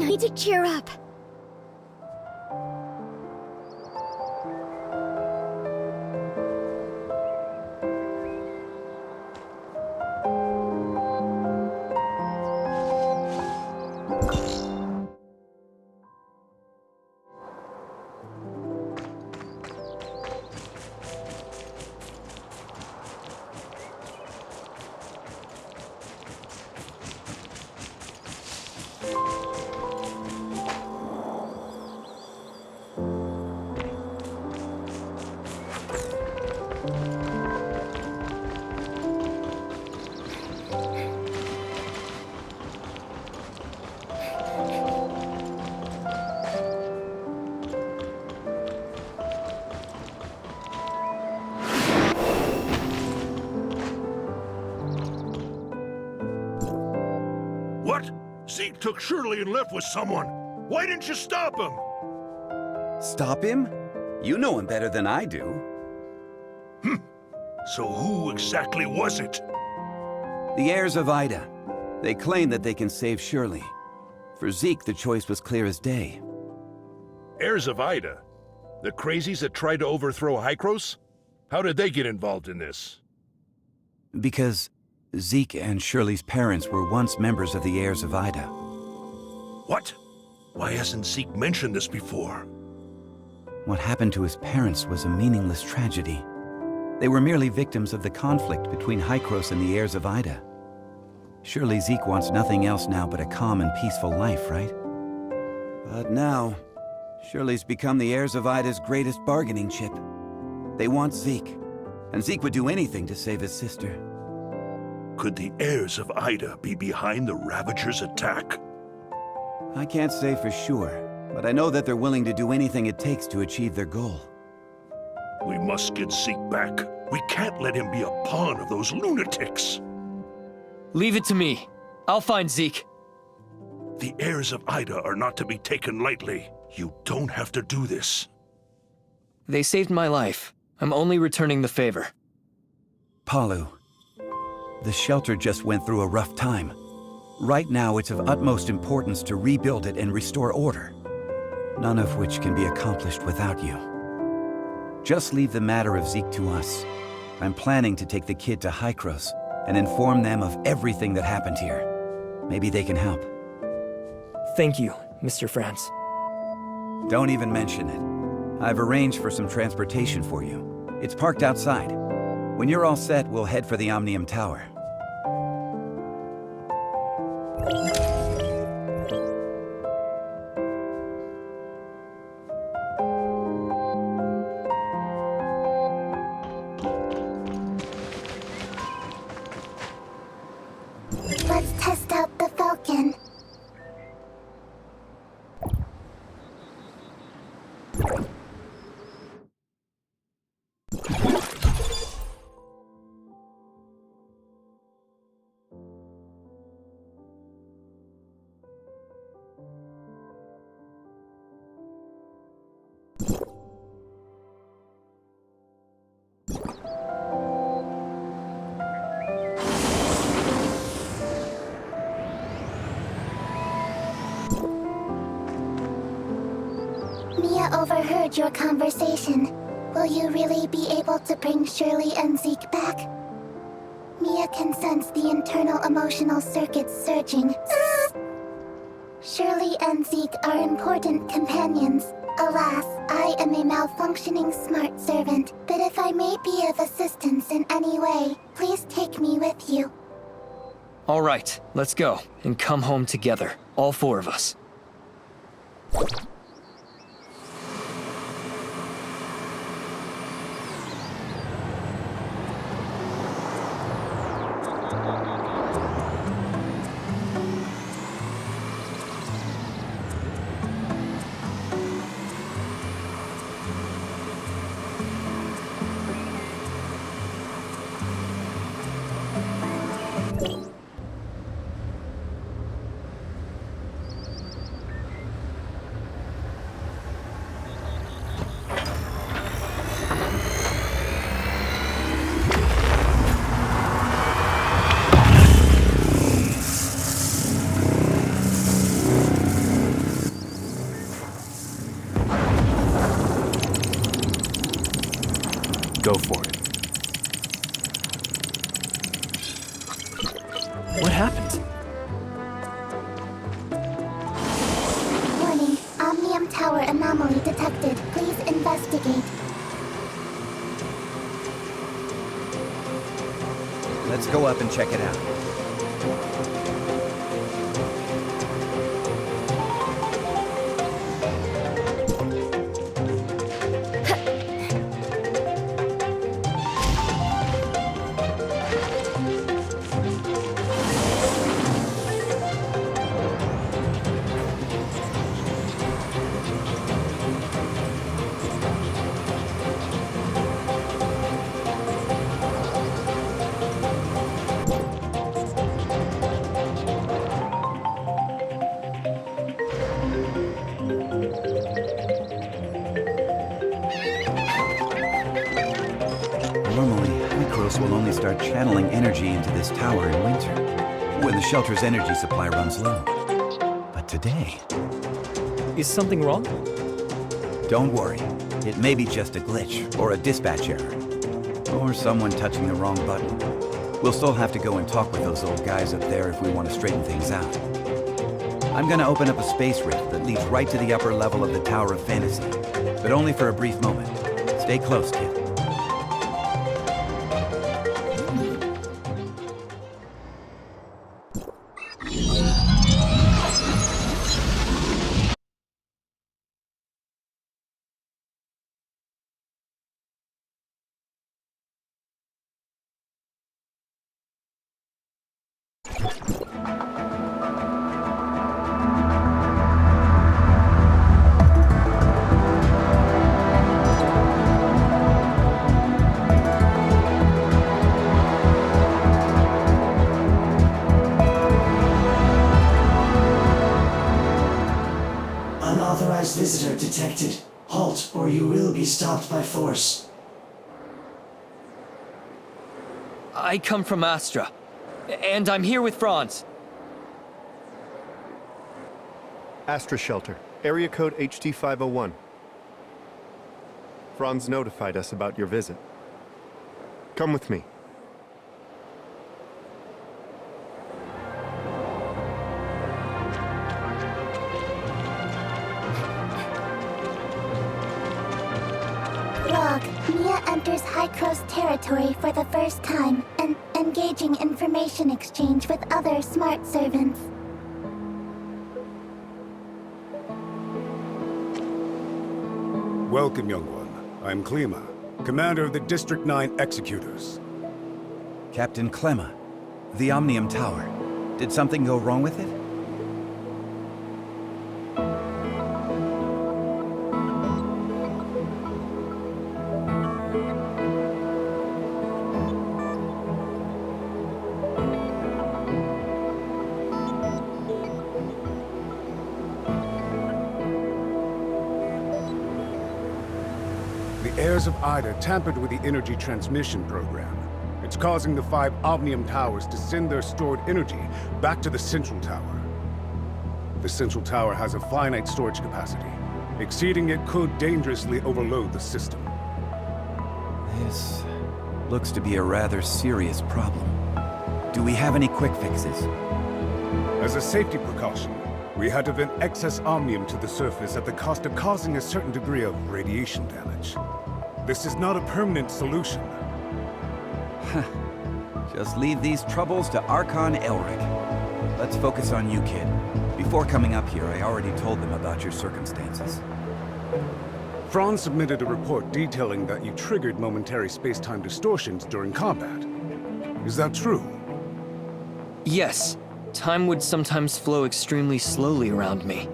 need to cheer up. What? Zeke took Shirley and left with someone. Why didn't you stop him? Stop him? You know him better than I do. So who exactly was it? The heirs of Ida. They claim that they can save Shirley. For Zeke, the choice was clear as day. Heirs of Ida? The crazies that tried to overthrow Hykros? How did they get involved in this? Because Zeke and Shirley's parents were once members of the heirs of Ida. What? Why hasn't Zeke mentioned this before? What happened to his parents was a meaningless tragedy. They were merely victims of the conflict between Hykros and the heirs of Ida. Surely Zeke wants nothing else now but a calm and peaceful life, right? But now, Shirley's become the heirs of Ida's greatest bargaining chip. They want Zeke, and Zeke would do anything to save his sister. Could the heirs of Ida be behind the Ravagers' attack? I can't say for sure, but I know that they're willing to do anything it takes to achieve their goal. We must get Zeke back. We can't let him be a pawn of those lunatics. Leave it to me. I'll find Zeke. The heirs of Ida are not to be taken lightly. You don't have to do this. They saved my life. I'm only returning the favor. Palu, the shelter just went through a rough time. Right now, it's of utmost importance to rebuild it and restore order, none of which can be accomplished without you. Just leave the matter of Zeke to us. I'm planning to take the kid to Hykros and inform them of everything that happened here. Maybe they can help. Thank you, Mr. France. Don't even mention it. I've arranged for some transportation for you. It's parked outside. When you're all set, we'll head for the Omnium Tower. Let's test out the Falcon. Mia overheard your conversation. Will you really be able to bring Shirley and Zeke back? Mia can sense the internal emotional circuits surging. Shirley and Zeke are important companions. Alas, I am a malfunctioning smart servant, but if I may be of assistance in any way, please take me with you. All right, let's go and come home together, all four of us. Go for it. What happened? Warning, Omnium Tower anomaly detected. Please investigate. Let's go up and check it out. Normally, Hycros will only start channeling energy into this tower in winter, when the shelter's energy supply runs low. But today... Is something wrong? Don't worry. It may be just a glitch, or a dispatch error. Or someone touching the wrong button. We'll still have to go and talk with those old guys up there if we want to straighten things out. I'm gonna open up a space rift that leads right to the upper level of the Tower of Fantasy. But only for a brief moment. Stay close, kid. Unauthorized visitor detected. Halt, or you will be stopped by force. I come from Astra. And I'm here with Franz. Astra Shelter, area code HT501. Franz notified us about your visit. Come with me. Log, Mia enters Hycros territory for the first time and engaging information exchange with other smart servants. Welcome, young one. I'm Klima, commander of the District 9 Executors. Captain Clemma, the Omnium Tower. Did something go wrong with it? The heirs of Ida tampered with the energy transmission program. It's causing the 5 Omnium Towers to send their stored energy back to the Central Tower. The Central Tower has a finite storage capacity. Exceeding it could dangerously overload the system. This looks to be a rather serious problem. Do we have any quick fixes? As a safety precaution, we had to vent excess omnium to the surface at the cost of causing a certain degree of radiation damage. This is not a permanent solution. Just leave these troubles to Archon Elric. Let's focus on you, kid. Before coming up here, I already told them about your circumstances. Franz submitted a report detailing that you triggered momentary space-time distortions during combat. Is that true? Yes. Time would sometimes flow extremely slowly around me.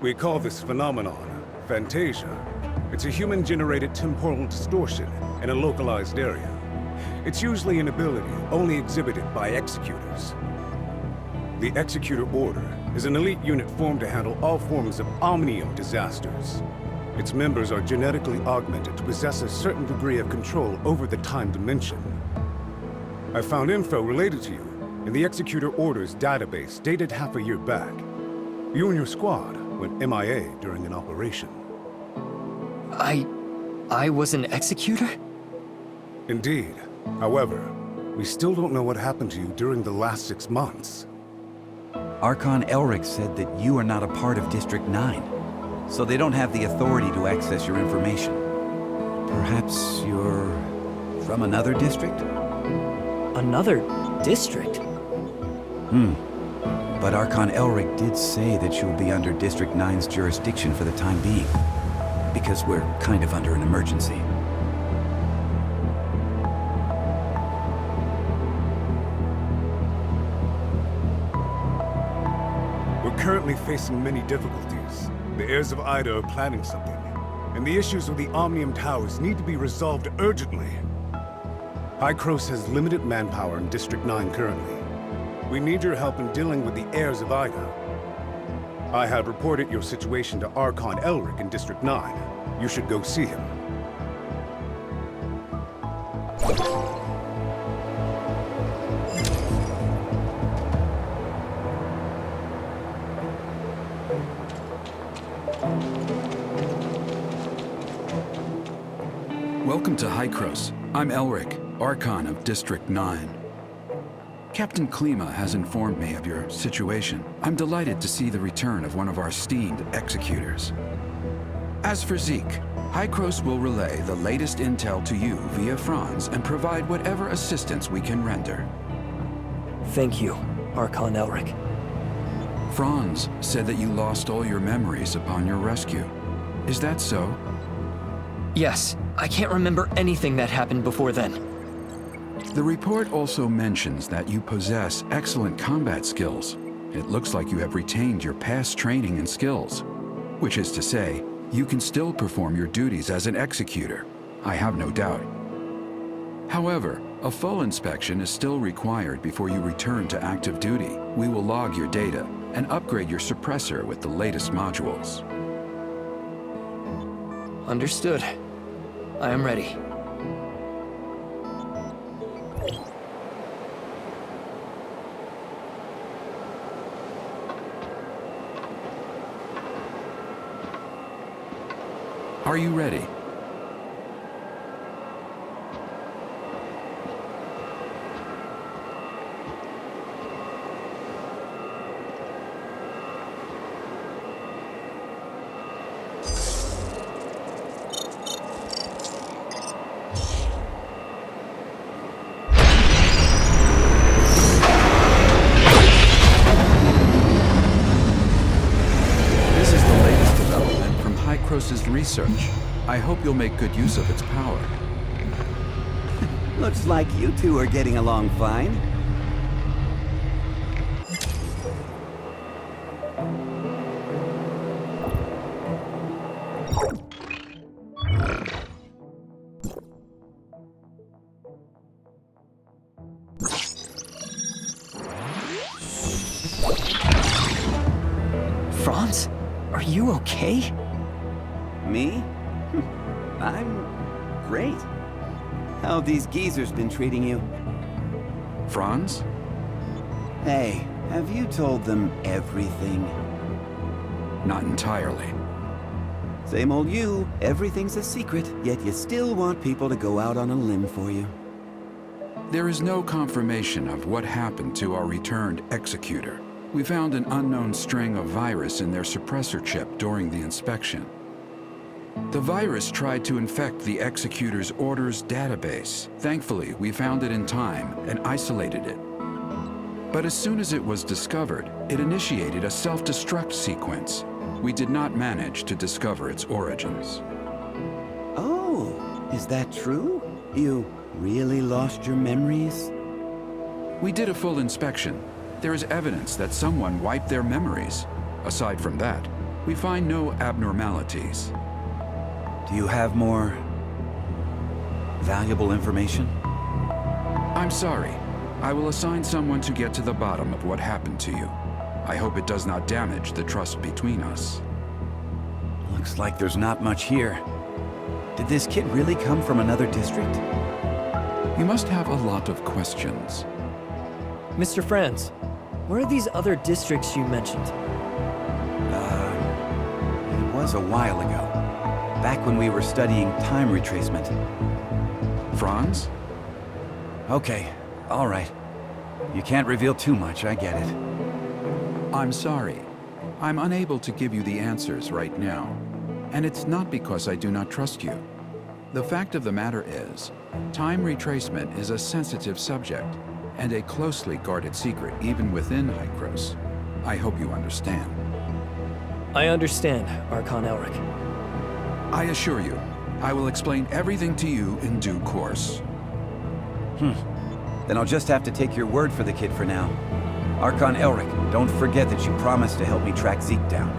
We call this phenomenon Fantasia. It's a human-generated temporal distortion in a localized area. It's usually an ability only exhibited by Executors. The Executor Order is an elite unit formed to handle all forms of omnium disasters. Its members are genetically augmented to possess a certain degree of control over the time dimension. I found info related to you in the Executor Order's database dated half a year back. You and your squad went MIA during an operation. I was an executor? Indeed. However, we still don't know what happened to you during the last 6 months. Archon Elric said that you are not a part of District 9, so they don't have the authority to access your information. Perhaps you're from another district? Another district? But Archon Elric did say that you'll be under District 9's jurisdiction for the time being, because we're kind of under an emergency. We're currently facing many difficulties. The heirs of Ida are planning something, and the issues with the Omnium Towers need to be resolved urgently. Hykros has limited manpower in District 9 currently. We need your help in dealing with the heirs of Ida. I have reported your situation to Archon Elric in District 9. You should go see him. Welcome to Hykros. I'm Elric, Archon of District 9. Captain Klima has informed me of your situation. I'm delighted to see the return of one of our esteemed executors. As for Zeke, Hykros will relay the latest intel to you via Franz and provide whatever assistance we can render. Thank you, Archon Elric. Franz said that you lost all your memories upon your rescue. Is that so? Yes, I can't remember anything that happened before then. The report also mentions that you possess excellent combat skills. It looks like you have retained your past training and skills, which is to say, you can still perform your duties as an executor. I have no doubt. However, a full inspection is still required before you return to active duty. We will log your data and upgrade your suppressor with the latest modules. Understood. I am ready. Are you ready? This is the latest development from Hykros's research. I hope you'll make good use of its power. Looks like you two are getting along fine. Franz, are you okay? Me? I'm great. How have these geezers been treating you? Franz? Hey, have you told them everything? Not entirely. Same old you. Everything's a secret, yet you still want people to go out on a limb for you. There is no confirmation of what happened to our returned executor. We found an unknown string of virus in their suppressor chip during the inspection. The virus tried to infect the executor's orders database. Thankfully, we found it in time and isolated it. But as soon as it was discovered, it initiated a self-destruct sequence. We did not manage to discover its origins. Oh, is that true? You really lost your memories? We did a full inspection. There is evidence that someone wiped their memories. Aside from that, we find no abnormalities. Do you have more valuable information? I'm sorry. I will assign someone to get to the bottom of what happened to you. I hope it does not damage the trust between us. Looks like there's not much here. Did this kid really come from another district? You must have a lot of questions. Mr. Franz, where are these other districts you mentioned? It was a while ago. Back when we were studying time retracement. Franz? Okay, all right. You can't reveal too much, I get it. I'm sorry. I'm unable to give you the answers right now. And it's not because I do not trust you. The fact of the matter is, time retracement is a sensitive subject, and a closely guarded secret even within Hykros. I hope you understand. I understand, Archon Elric. I assure you, I will explain everything to you in due course. Then I'll just have to take your word for the kid for now. Archon Elric, don't forget that you promised to help me track Zeke down.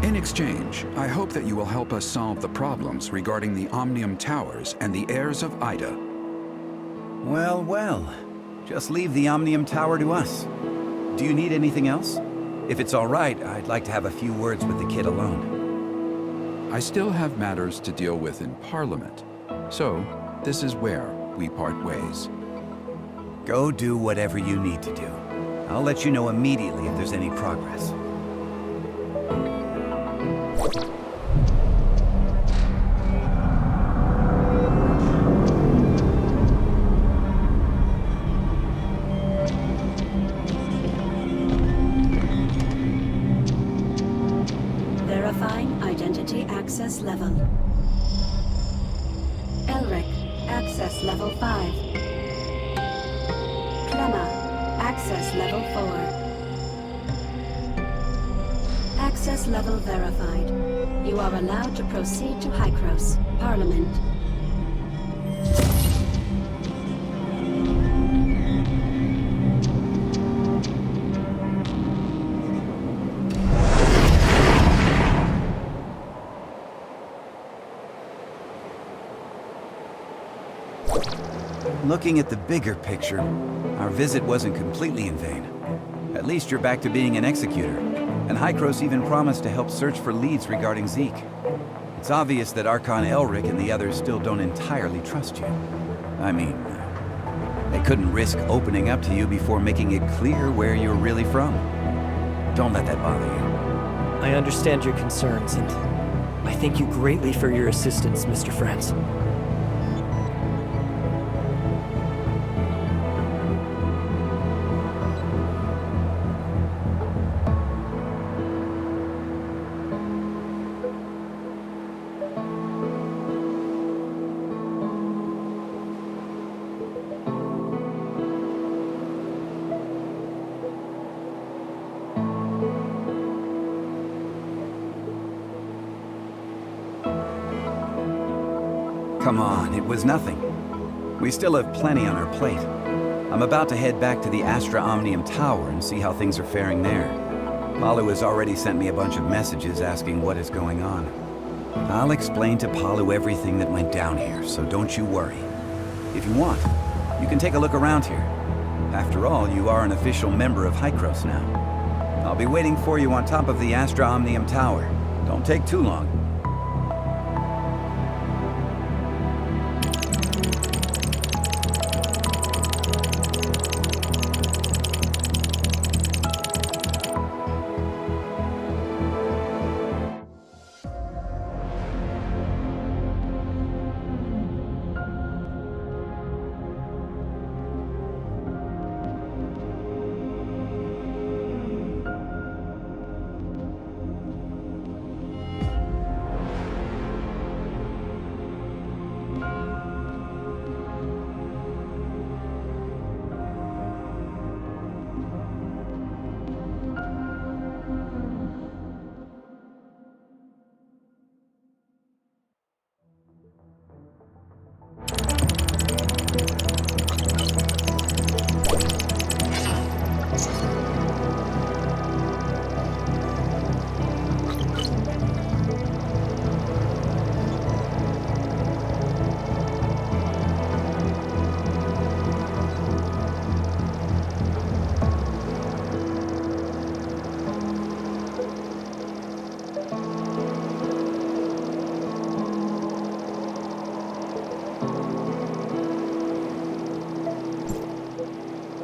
In exchange, I hope that you will help us solve the problems regarding the Omnium Towers and the heirs of Ida. Well, well. Just leave the Omnium Tower to us. Do you need anything else? If it's all right, I'd like to have a few words with the kid alone. I still have matters to deal with in Parliament, so this is where we part ways. Go do whatever you need to do. I'll let you know immediately if there's any progress. Verifying identity access level. Elric, access level 5. Clemma, access level 4. Access level verified. You are allowed to proceed to Hykros, Parliament. Looking at the bigger picture, our visit wasn't completely in vain. At least you're back to being an executor, and Hykros even promised to help search for leads regarding Zeke. It's obvious that Archon Elric and the others still don't entirely trust you. I mean, they couldn't risk opening up to you before making it clear where you're really from. Don't let that bother you. I understand your concerns, and I thank you greatly for your assistance, Mr. Franz. Come on, it was nothing. We still have plenty on our plate. I'm about to head back to the Astra Omnium Tower and see how things are faring there. Palu has already sent me a bunch of messages asking what is going on. I'll explain to Palu everything that went down here, so don't you worry. If you want, you can take a look around here. After all, you are an official member of Hykros now. I'll be waiting for you on top of the Astra Omnium Tower. Don't take too long.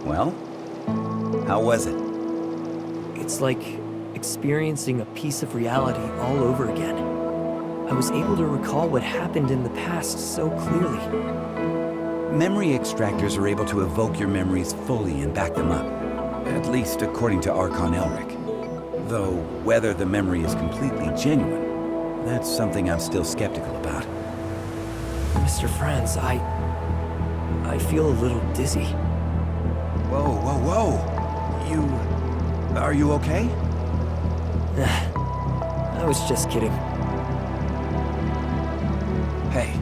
Well, how was it? It's like experiencing a piece of reality all over again. I was able to recall what happened in the past so clearly. Memory extractors are able to evoke your memories fully and back them up. At least according to Archon Elric. Though, whether the memory is completely genuine, that's something I'm still skeptical about. Mr. Franz, I feel a little dizzy. Whoa, whoa, whoa! Are you okay? I was just kidding. Hey,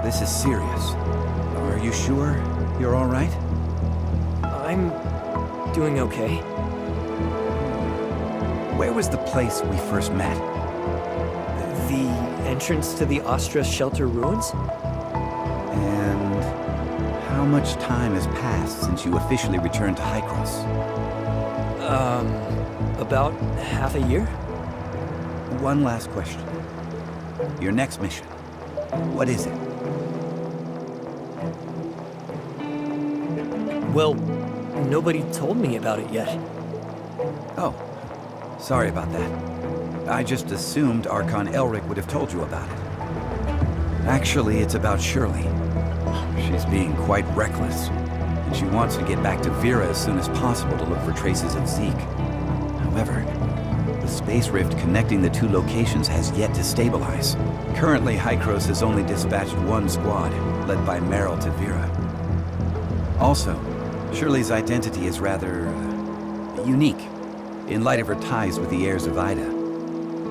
this is serious. Are you sure you're all right? I'm doing okay. Where was the place we first met? The entrance to the Astra shelter ruins? And how much time has passed since you officially returned to Hykros? About half a year? One last question. Your next mission, what is it? Well, nobody told me about it yet. Oh, sorry about that. I just assumed Archon Elric would have told you about it. Actually, it's about Shirley. She's being quite reckless, and she wants to get back to Vera as soon as possible to look for traces of Zeke. However, the space rift connecting the two locations has yet to stabilize. Currently, Hykros has only dispatched one squad, led by Meryl to Vera. Also, Shirley's identity is rather unique, in light of her ties with the heirs of Ida.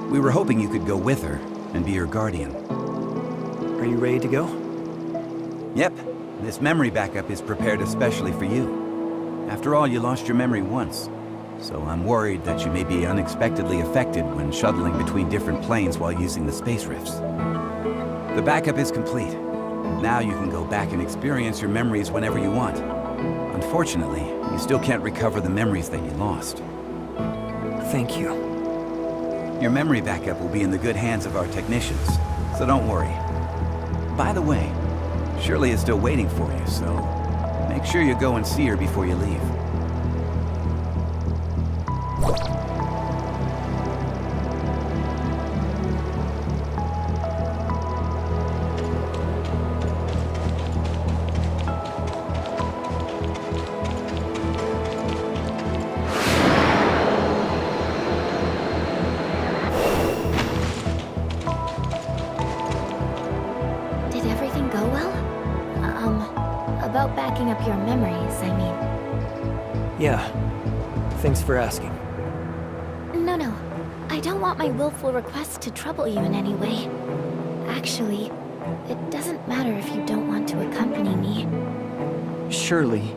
We were hoping you could go with her and be her guardian. Are you ready to go? Yep, this memory backup is prepared especially for you. After all, you lost your memory once, so I'm worried that you may be unexpectedly affected when shuttling between different planes while using the space rifts. The backup is complete. Now you can go back and experience your memories whenever you want. Unfortunately, you still can't recover the memories that you lost. Thank you. Your memory backup will be in the good hands of our technicians, so don't worry. By the way, Shirley is still waiting for you, so make sure you go and see her before you leave. Did everything go well? About backing up your memories, I mean. Yeah. Thanks for asking. No. I don't want my willful request to trouble you in any way. Actually, it doesn't matter if you don't want to accompany me. Shirley,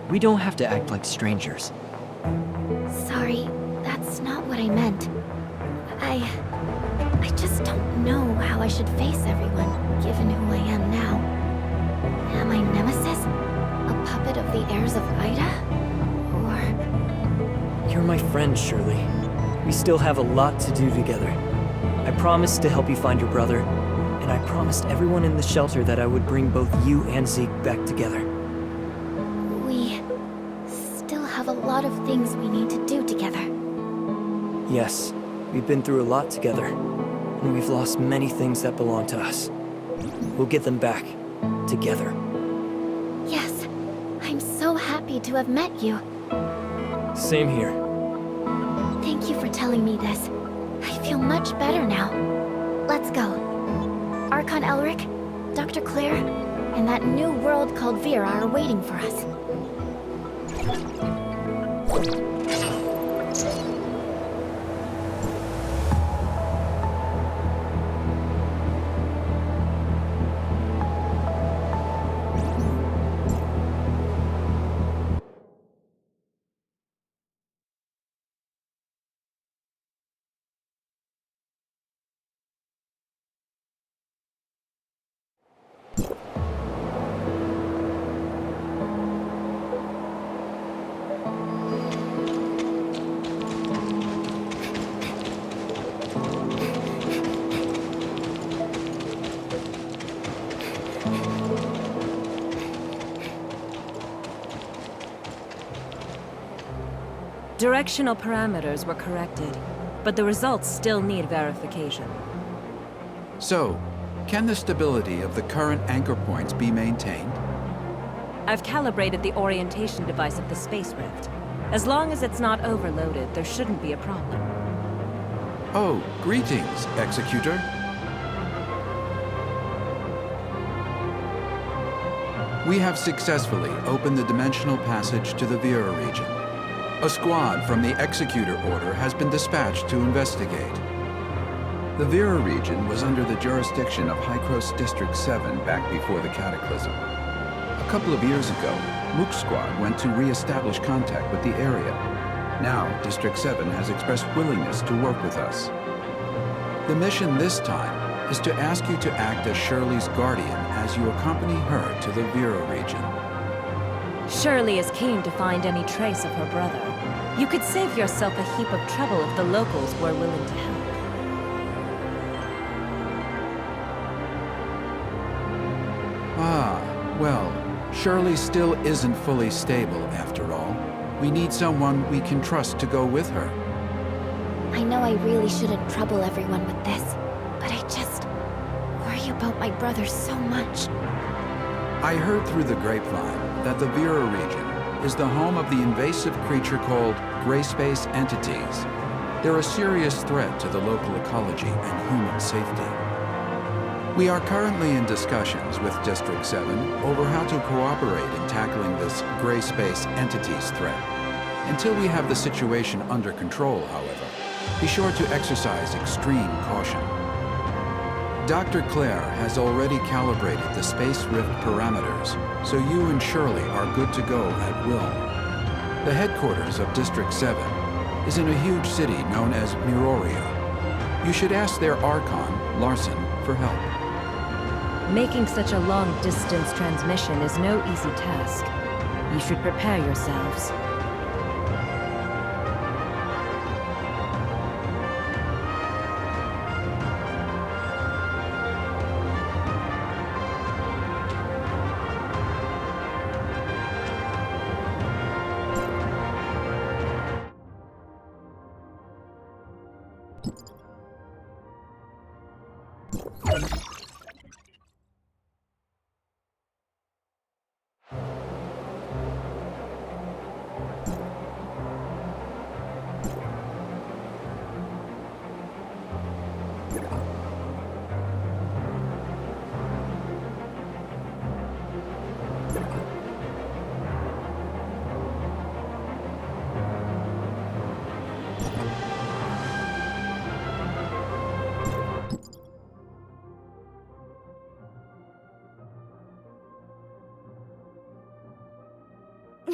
we don't have to act like strangers. Sorry, that's not what I meant. I just don't know how I should face everyone, given who I am now. Am I Nemesis? A puppet of the heirs of Ida? Or... You're my friend, Shirley. We still have a lot to do together. I promised to help you find your brother, and I promised everyone in the shelter that I would bring both you and Zeke back together. We still have a lot of things we need to do together. Yes, we've been through a lot together, and we've lost many things that belong to us. We'll get them back, together. Yes, I'm so happy to have met you. Same here. Thank you for telling me this. I feel much better now. Let's go. Archon Elric, Dr. Claire, and that new world called Vera are waiting for us. Directional parameters were corrected, but the results still need verification. So, can the stability of the current anchor points be maintained? I've calibrated the orientation device of the space rift. As long as it's not overloaded, there shouldn't be a problem. Oh, greetings, Executor. We have successfully opened the dimensional passage to the Vera region. A squad from the Executor Order has been dispatched to investigate. The Vera region was under the jurisdiction of Hycros District 7 back before the Cataclysm. A couple of years ago, Mook's squad went to re-establish contact with the area. Now, District 7 has expressed willingness to work with us. The mission this time is to ask you to act as Shirley's guardian as you accompany her to the Vera region. Shirley is keen to find any trace of her brother. You could save yourself a heap of trouble if the locals were willing to help. Ah, well, Shirley still isn't fully stable after all. We need someone we can trust to go with her. I know I really shouldn't trouble everyone with this, but I just worry about my brother so much. I heard through the grapevine that the Vera region is the home of the invasive creature called gray space entities. They're a serious threat to the local ecology and human safety. We are currently in discussions with District 7 over how to cooperate in tackling this gray space entities threat. Until we have the situation under control, however, be sure to exercise extreme caution. Dr. Claire has already calibrated the space rift parameters, so you and Shirley are good to go at will. The headquarters of District 7 is in a huge city known as Miroria. You should ask their Archon, Larson, for help. Making such a long-distance transmission is no easy task. You should prepare yourselves.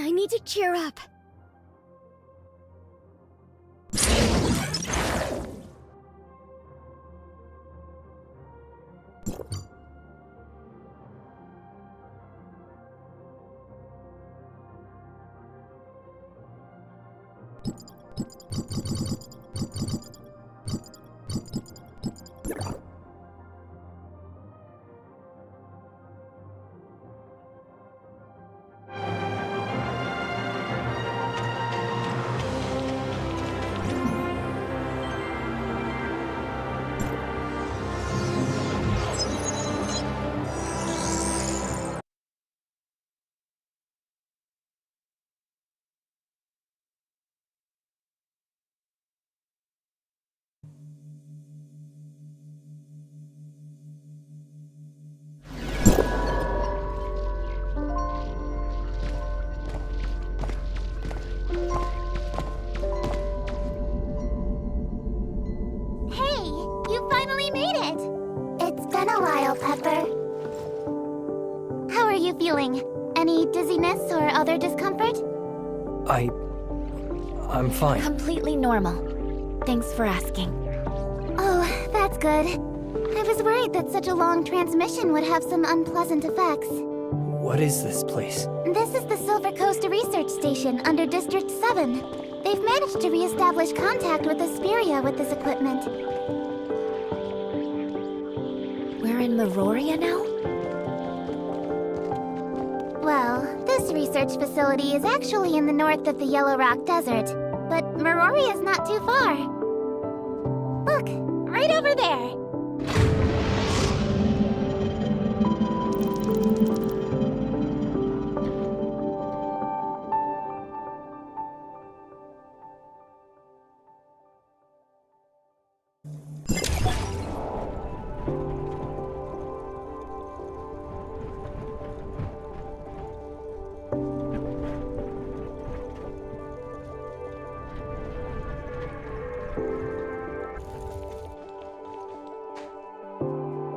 I need to cheer up. Feeling? Any dizziness or other discomfort? I'm fine. Completely normal. Thanks for asking. Oh, that's good. I was worried that such a long transmission would have some unpleasant effects. What is this place? This is the Silver Coast Research Station under District 7. They've managed to re-establish contact with Asperia with this equipment. We're in Miroria now? Well, this research facility is actually in the north of the Yellow Rock Desert, but Miroria's not too far. Look, right over there.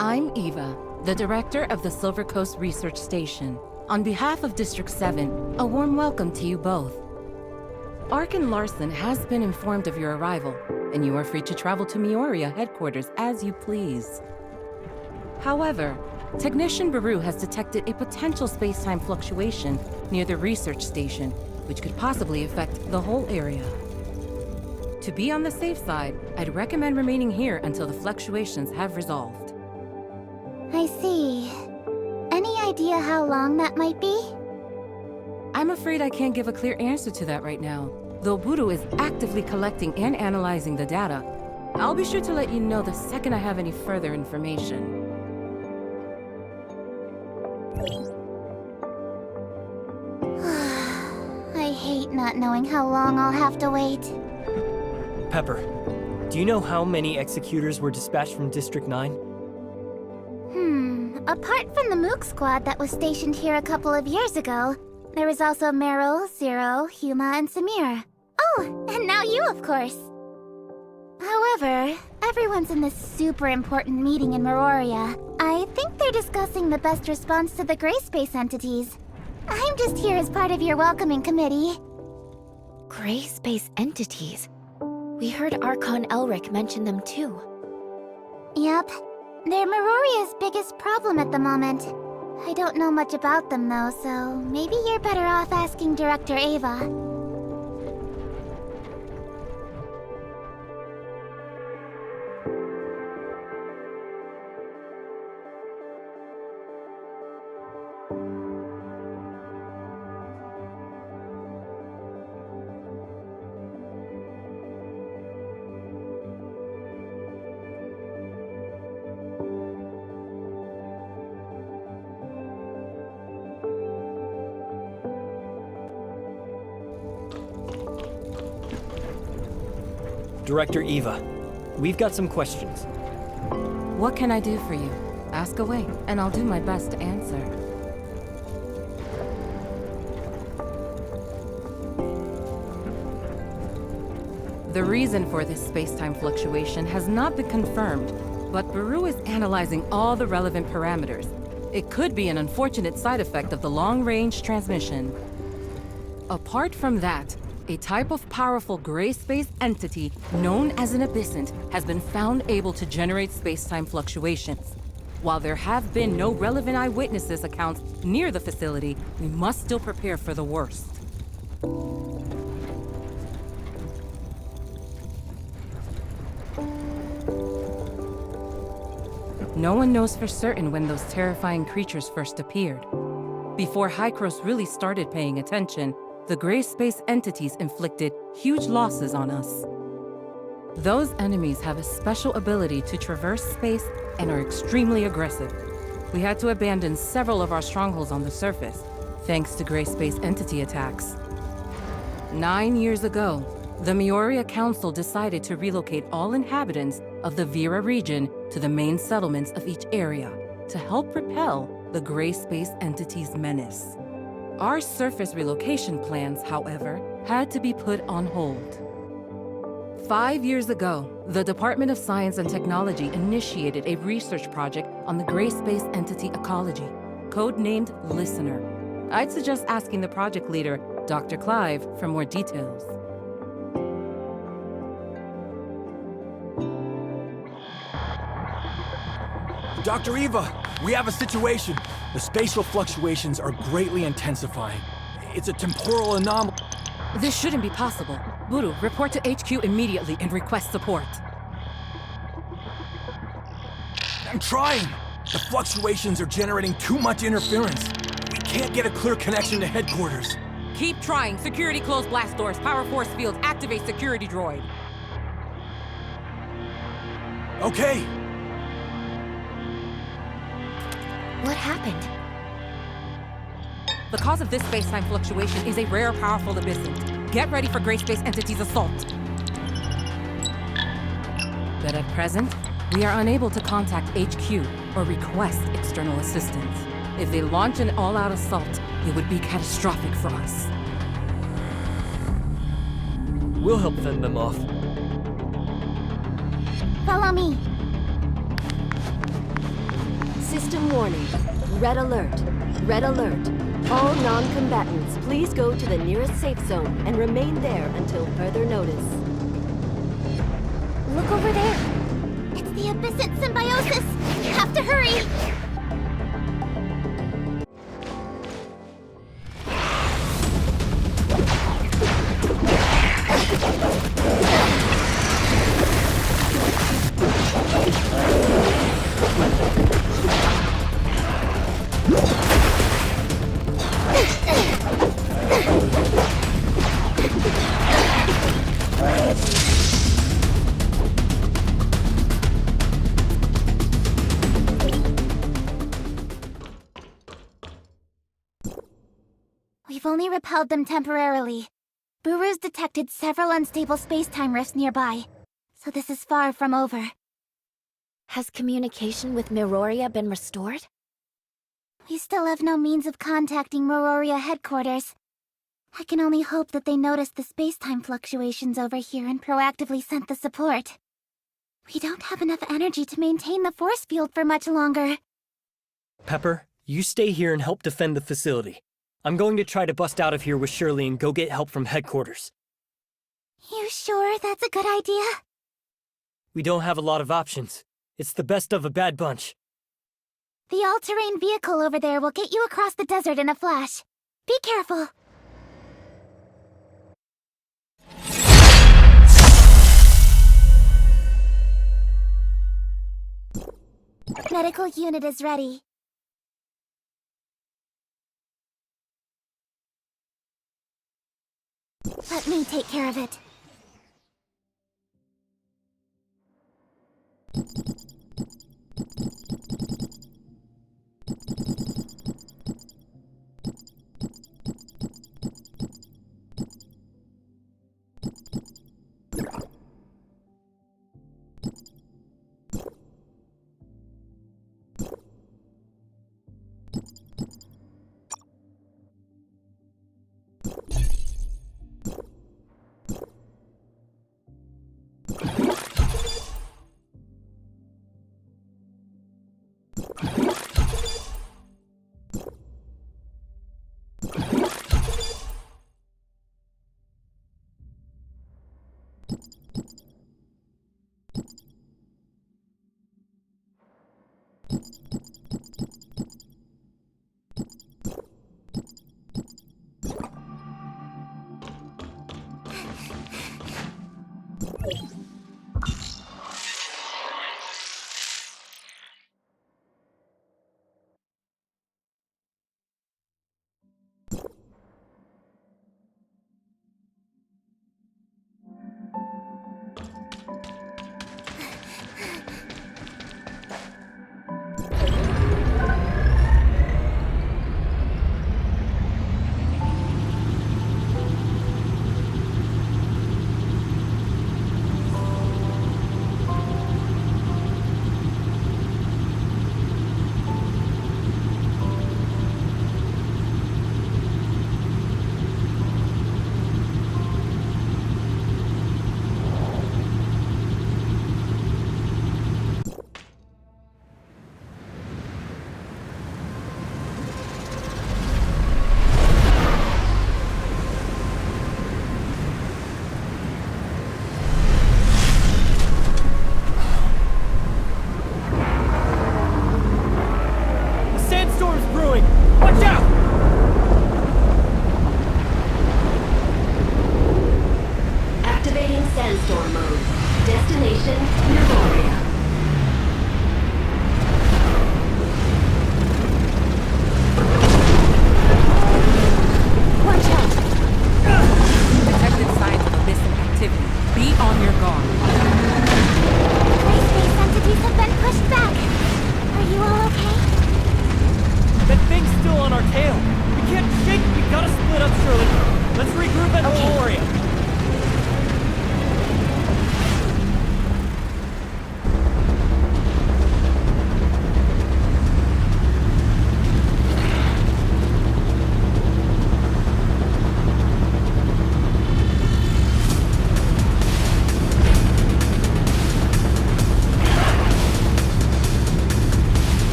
I'm Eva, the director of the Silver Coast Research Station. On behalf of District 7, a warm welcome to you both. Arkin Larson has been informed of your arrival, and you are free to travel to Mioria headquarters as you please. However, Technician Baru has detected a potential space-time fluctuation near the research station, which could possibly affect the whole area. To be on the safe side, I'd recommend remaining here until the fluctuations have resolved. I see. Any idea how long that might be? I'm afraid I can't give a clear answer to that right now. Though Buru is actively collecting and analyzing the data, I'll be sure to let you know the second I have any further information. I hate not knowing how long I'll have to wait. Pepper, do you know how many executors were dispatched from District 9? Apart from the Mook squad that was stationed here a couple of years ago, there was also Meryl, Zero, Huma, and Samir. Oh, and now you, of course. However, everyone's in this super important meeting in Mororia. I think they're discussing the best response to the gray space entities. I'm just here as part of your welcoming committee. Gray space entities? We heard Archon Elric mention them too. Yep. They're Maroria's biggest problem at the moment. I don't know much about them though, so maybe you're better off asking Director Ava. Director Eva, we've got some questions. What can I do for you? Ask away, and I'll do my best to answer. The reason for this space-time fluctuation has not been confirmed, but Baru is analyzing all the relevant parameters. It could be an unfortunate side effect of the long-range transmission. Apart from that, a type of powerful gray space entity known as an abyssant has been found able to generate space-time fluctuations. While there have been no relevant eyewitnesses accounts near the facility, we must still prepare for the worst. No one knows for certain when those terrifying creatures first appeared. Before Hykros really started paying attention, the gray space entities inflicted huge losses on us. Those enemies have a special ability to traverse space and are extremely aggressive. We had to abandon several of our strongholds on the surface, thanks to gray space entity attacks. 9 years ago, the Mioria Council decided to relocate all inhabitants of the Vera region to the main settlements of each area to help repel the gray space entity's menace. Our surface relocation plans, however, had to be put on hold. 5 years ago, the Department of Science and Technology initiated a research project on the gray space entity ecology, codenamed Listener. I'd suggest asking the project leader, Dr. Clive, for more details. Dr. Eva, we have a situation. The spatial fluctuations are greatly intensifying. It's a temporal anomaly. This shouldn't be possible. Buru, report to HQ immediately and request support. I'm trying. The fluctuations are generating too much interference. We can't get a clear connection to headquarters. Keep trying. Security close blast doors. Power force fields. Activate security droid. Okay. What happened? The cause of this space-time fluctuation is a rare, powerful abyssant. Get ready for Gray Space Entity's assault. But at present, we are unable to contact HQ or request external assistance. If they launch an all-out assault, it would be catastrophic for us. We'll help fend them off. Follow me. System warning. Red alert. Red alert. All non-combatants, please go to the nearest safe zone and remain there until further notice. Look over there. It's the Abyssite symbiosis. Have to hurry. We've only repelled them temporarily. Buru's detected several unstable space-time rifts nearby, so this is far from over. Has communication with Miroria been restored? We still have no means of contacting Miroria headquarters. I can only hope that they noticed the space-time fluctuations over here and proactively sent the support. We don't have enough energy to maintain the force field for much longer. Pepper, you stay here and help defend the facility. I'm going to try to bust out of here with Shirley and go get help from headquarters. You sure that's a good idea? We don't have a lot of options. It's the best of a bad bunch. The all-terrain vehicle over there will get you across the desert in a flash. Be careful. Medical unit is ready. Let me take care of it.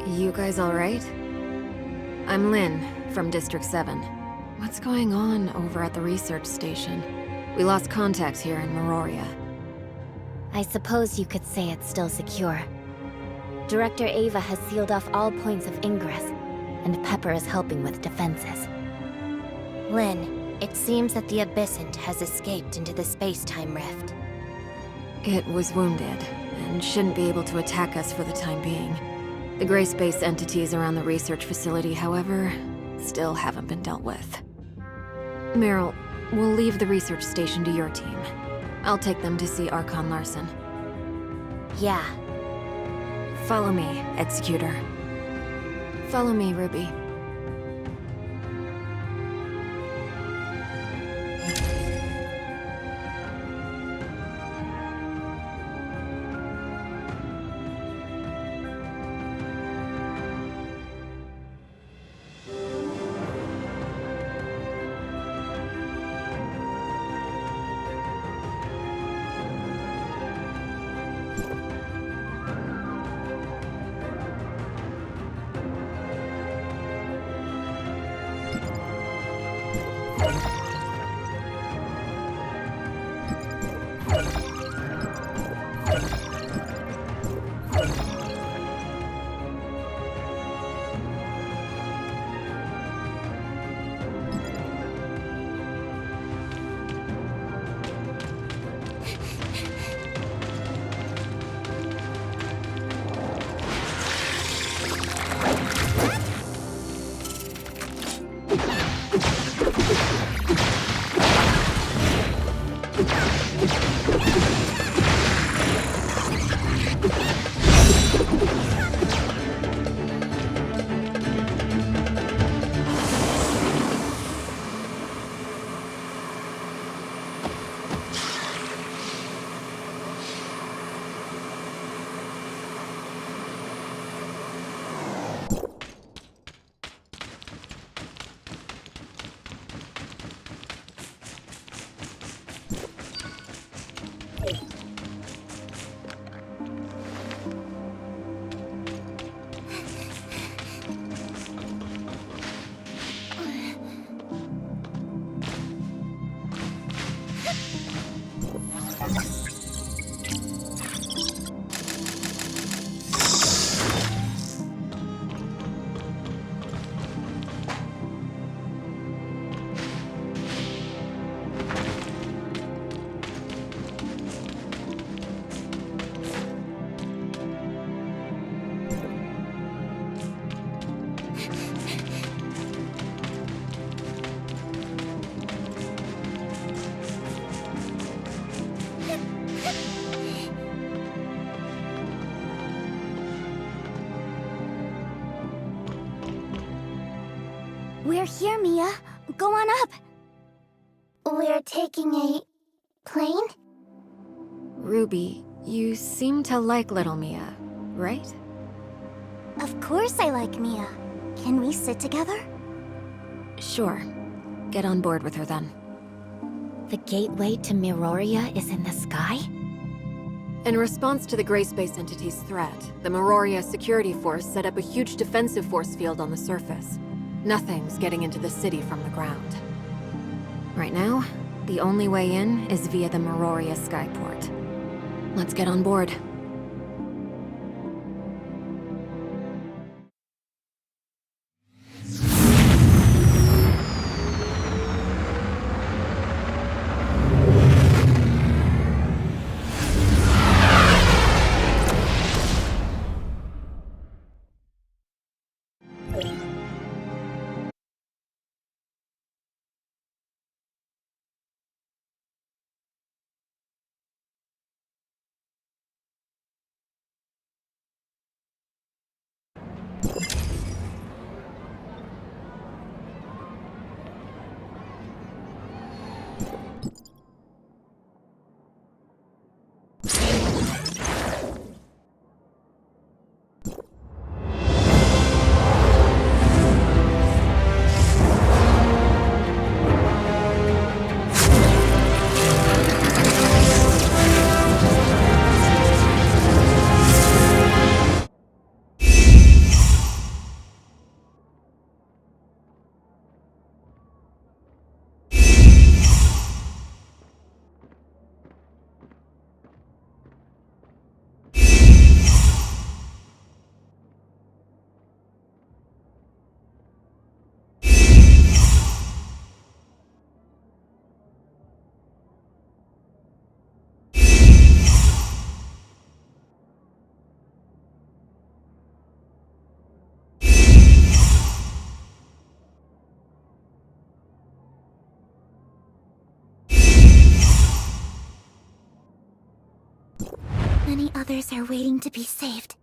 You guys alright? I'm Lynn, from District 7. What's going on over at the research station? We lost contact here in Meroria. I suppose you could say it's still secure. Director Ava has sealed off all points of ingress, and Pepper is helping with defenses. Lynn, it seems that the Abyssant has escaped into the space-time rift. It was wounded, and shouldn't be able to attack us for the time being. The gray space entities around the research facility, however, still haven't been dealt with. Meryl, we'll leave the research station to your team. I'll take them to see Archon Larson. Yeah. Follow me, Executor. Follow me, Ruby. We're here, Mia. Go on up. We're taking a plane? Ruby, you seem to like little Mia, right? Of course I like Mia. Can we sit together? Sure. Get on board with her then. The gateway to Meroria is in the sky? In response to the Gray Space Entity's threat, the Meroria Security Force set up a huge defensive force field on the surface. Nothing's getting into the city from the ground. Right now, the only way in is via the Meroria Skyport. Let's get on board. many others are waiting to be saved.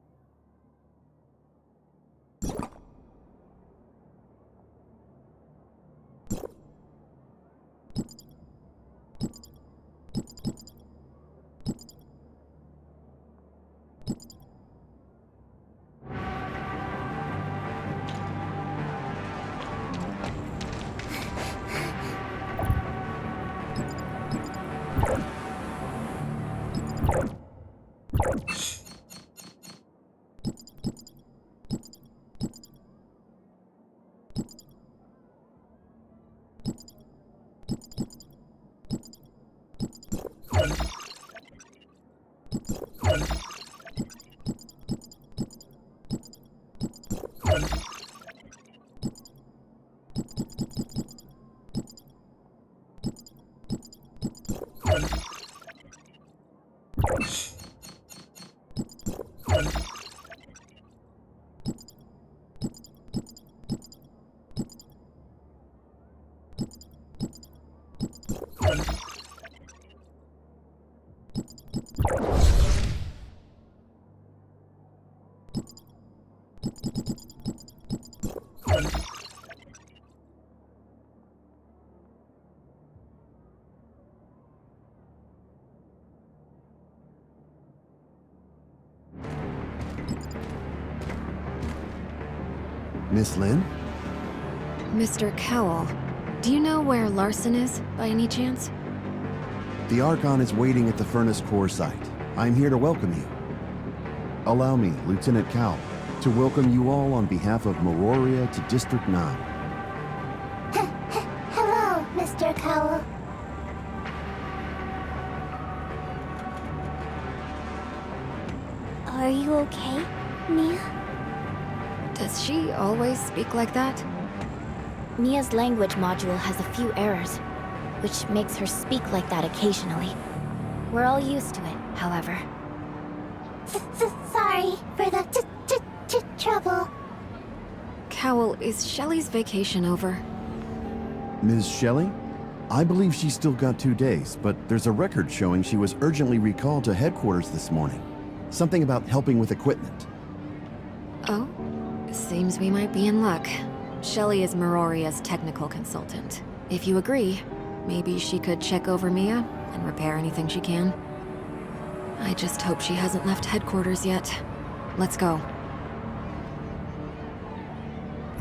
Miss Lin? Mr. Cowell, do you know where Larson is, by any chance? The Archon is waiting at the Furnace Core site. I'm here to welcome you. Allow me, Lieutenant Cowell, to welcome you all on behalf of Meroria to District 9. Hello, Mr. Cowell. Are you okay, Mia? Does she always speak like that? Mia's language module has a few errors, which makes her speak like that occasionally. We're all used to it, however. Sorry for the trouble. Cowell, is Shelley's vacation over? Ms. Shelley? I believe she's still got 2 days, but there's a record showing she was urgently recalled to headquarters this morning. Something about helping with equipment. Oh? Seems we might be in luck. Shelley is Meroria's technical consultant. If you agree, maybe she could check over Mia and repair anything she can. I just hope she hasn't left headquarters yet. Let's go.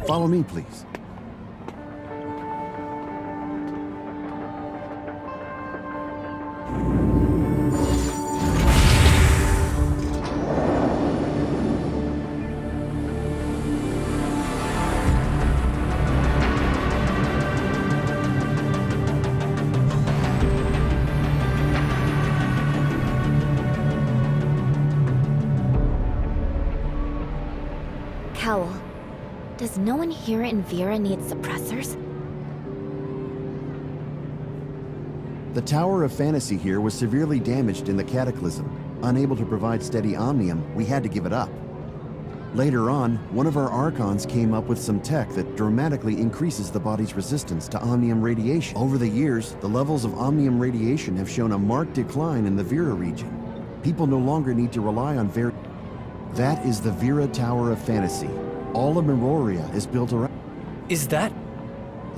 Follow me, please. Cowell, does no one here in Vera need suppressors? The Tower of Fantasy here was severely damaged in the Cataclysm. Unable to provide steady omnium, we had to give it up. Later on, one of our Archons came up with some tech that dramatically increases the body's resistance to omnium radiation. Over the years, the levels of omnium radiation have shown a marked decline in the Vera region. People no longer need to rely on Vera. That is the Vera Tower of Fantasy. All of Meroria is built around. Is that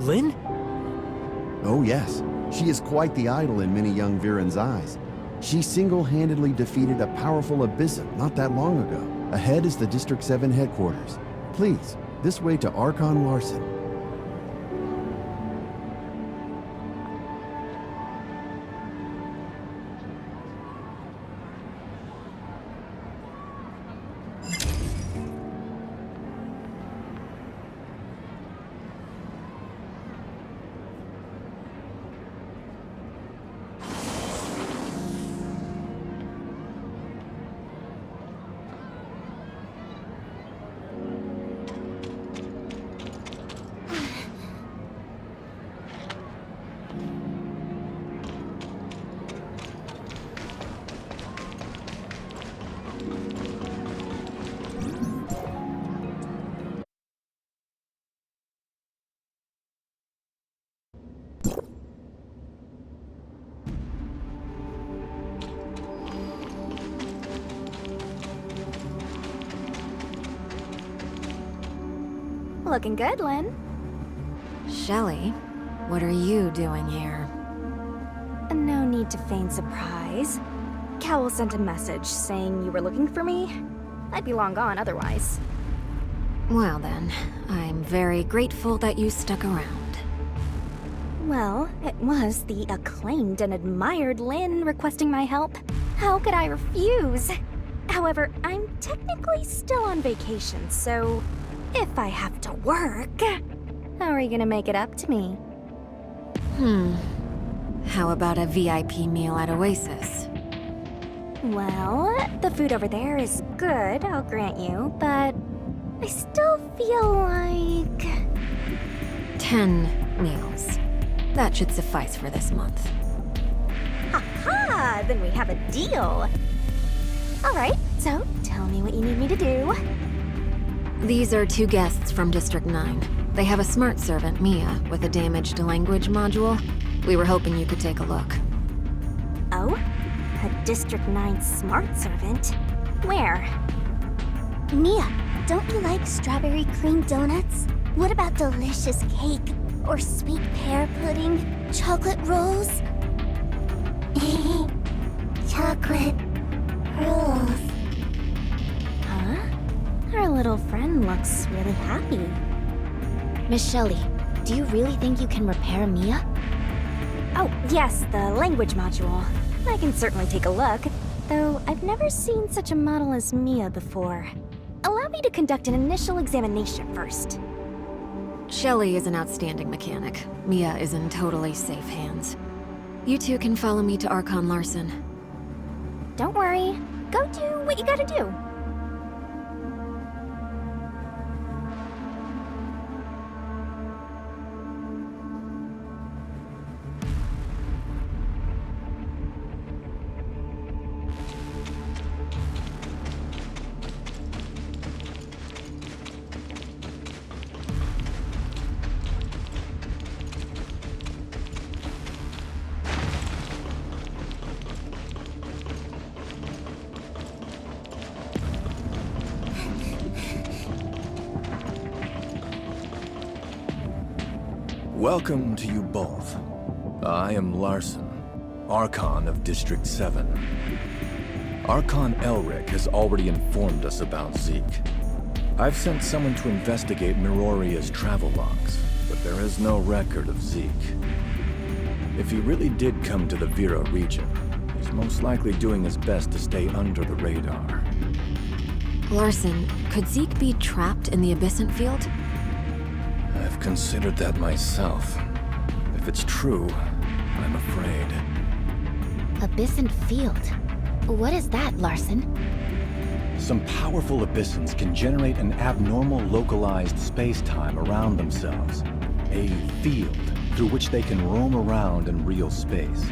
Lin? Oh yes, she is quite the idol in many young Virans' eyes. She single-handedly defeated a powerful Abyssum not that long ago. Ahead is the District 7 headquarters. Please, this way to Archon Larson. Looking good, Lynn. Shelley, what are you doing here? No need to feign surprise. Cowell sent a message saying you were looking for me. I'd be long gone otherwise. Well then, I'm very grateful that you stuck around. Well, it was the acclaimed and admired Lynn requesting my help. How could I refuse? However, I'm technically still on vacation, so if I have to work, how are you gonna make it up to me? How about a VIP meal at Oasis? Well, the food over there is good, I'll grant you, but I still feel like... 10 meals. That should suffice for this month. Ha! Then we have a deal. Alright, so tell me what you need me to do. These are 2 guests from District 9. They have a smart servant, Mia, with a damaged language module. We were hoping you could take a look. Oh? A District 9 smart servant? Where? Mia, don't you like strawberry cream donuts? What about delicious cake? Or sweet pear pudding? Chocolate rolls? Chocolate rolls. Huh? Our little friend looks really happy. Miss Shelley, do you really think you can repair Mia? Oh, yes, the language module. I can certainly take a look, though I've never seen such a model as Mia before. Allow me to conduct an initial examination first. Shelley is an outstanding mechanic. Mia is in totally safe hands. You two can follow me to Archon Larson. Don't worry. Go do what you gotta do. Welcome to you both. I am Larson, Archon of District 7. Archon Elric has already informed us about Zeke. I've sent someone to investigate Miroria's travel logs, but there is no record of Zeke. If he really did come to the Vera region, he's most likely doing his best to stay under the radar. Larson, could Zeke be trapped in the Abyssant Field? I've considered that myself. If it's true, I'm afraid. Abyssant Field? What is that, Larson? Some powerful Abyssants can generate an abnormal localized space-time around themselves. A field through which they can roam around in real space.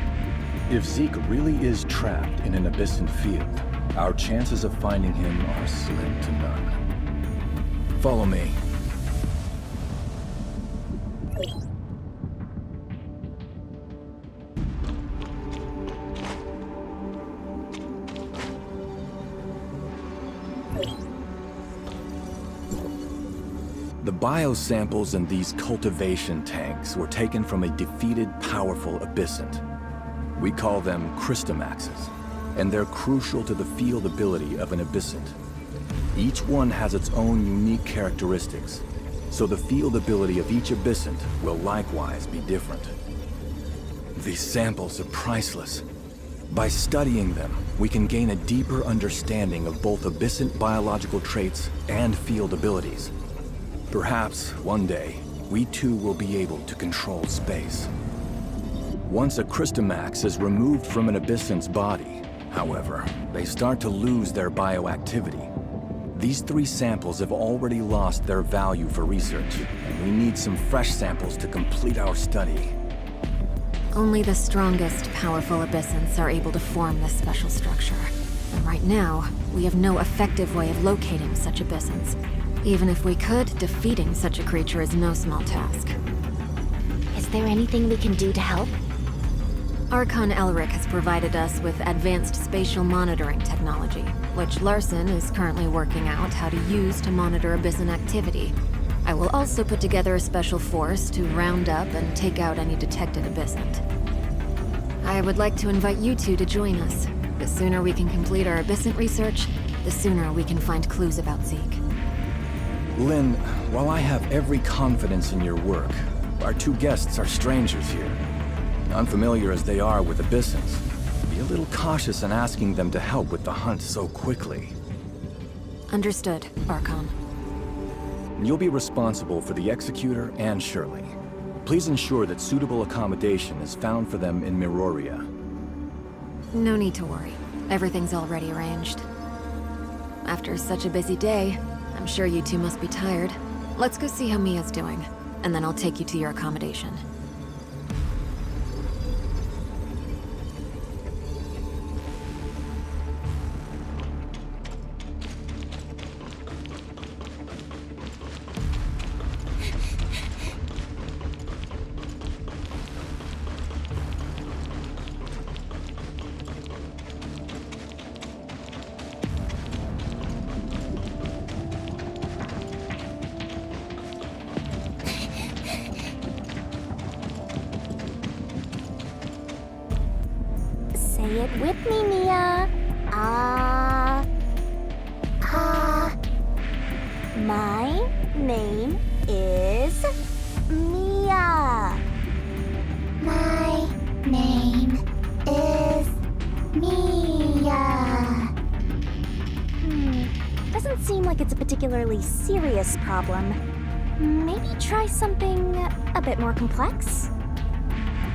If Zeke really is trapped in an Abyssant field, our chances of finding him are slim to none. Follow me. The biosamples in these cultivation tanks were taken from a defeated, powerful Abyssant. We call them Christomaxes, and they're crucial to the field ability of an Abyssant. Each one has its own unique characteristics, so the field ability of each Abyssant will likewise be different. These samples are priceless. By studying them, we can gain a deeper understanding of both Abyssant biological traits and field abilities. Perhaps, one day, we too will be able to control space. Once a Christomax is removed from an Abyssant's body, however, they start to lose their bioactivity. These 3 samples have already lost their value for research, and we need some fresh samples to complete our study. Only the strongest, powerful Abyssants are able to form this special structure. And right now, we have no effective way of locating such Abyssants. Even if we could, defeating such a creature is no small task. Is there anything we can do to help? Archon Elric has provided us with advanced spatial monitoring technology, which Larson is currently working out how to use to monitor Abyssant activity. I will also put together a special force to round up and take out any detected abyssant. I would like to invite you two to join us. The sooner we can complete our abyssant research, the sooner we can find clues about Zeke. Lynn, while I have every confidence in your work, our two guests are strangers here. Unfamiliar as they are with abyssants, be a little cautious in asking them to help with the hunt so quickly. Understood, Archon. You'll be responsible for the Executor and Shirley. Please ensure that suitable accommodation is found for them in Miroria. No need to worry. Everything's already arranged. After such a busy day, I'm sure you two must be tired. Let's go see how Mia's doing, and then I'll take you to your accommodation. Say it with me, Mia. My name is Mia. My name is Mia. Doesn't seem like it's a particularly serious problem. Maybe try something a bit more complex?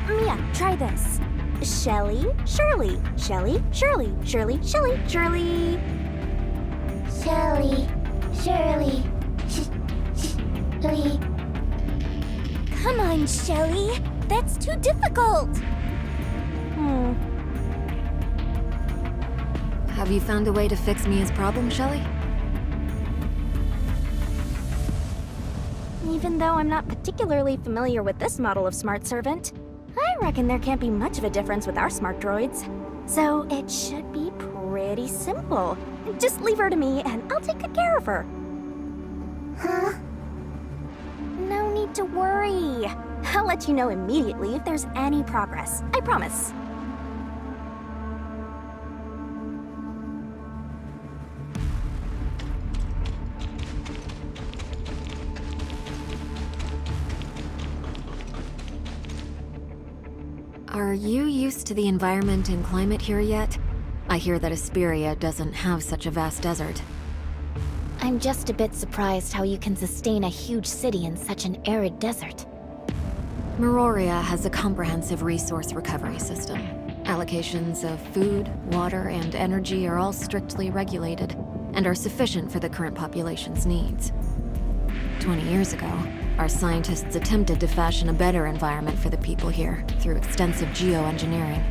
Mia, try this. Shelly, Shirley, Shelly, Shirley, Shirley, Shelly, Shirley. Shelly, Shirley, Shirley. Come on, Shelly. That's too difficult. Have you found a way to fix Mia's problem, Shelley? Even though I'm not particularly familiar with this model of smart servant, I reckon there can't be much of a difference with our smart droids. So it should be pretty simple. Just leave her to me and I'll take good care of her. Huh? No need to worry. I'll let you know immediately if there's any progress. I promise. Are you used to the environment and climate here yet? I hear that Asperia doesn't have such a vast desert. I'm just a bit surprised how you can sustain a huge city in such an arid desert. Miroria has a comprehensive resource recovery system. Allocations of food, water, and energy are all strictly regulated, and are sufficient for the current population's needs. 20 years ago, our scientists attempted to fashion a better environment for the people here through extensive geoengineering.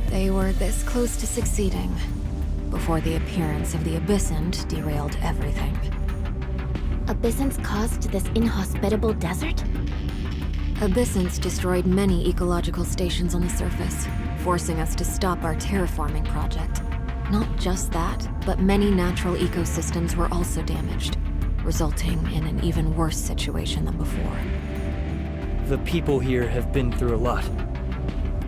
They were this close to succeeding before the appearance of the Abyssant derailed everything. Abyssants caused this inhospitable desert? Abyssants destroyed many ecological stations on the surface, forcing us to stop our terraforming project. Not just that, but many natural ecosystems were also damaged, resulting in an even worse situation than before. The people here have been through a lot.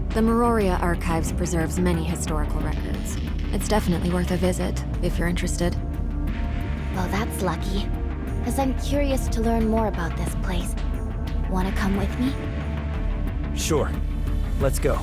The Miroria Archives preserves many historical records. It's definitely worth a visit, if you're interested. Well, that's lucky, as I'm curious to learn more about this place. Wanna come with me? Sure. Let's go.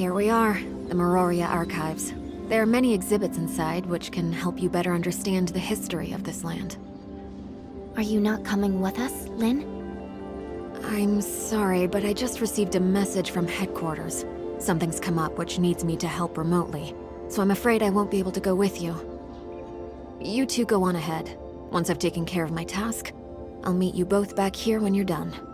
Here we are, the Meroria Archives. There are many exhibits inside which can help you better understand the history of this land. Are you not coming with us, Lynn? I'm sorry, but I just received a message from headquarters. Something's come up which needs me to help remotely, so I'm afraid I won't be able to go with you. You two go on ahead. Once I've taken care of my task, I'll meet you both back here when you're done.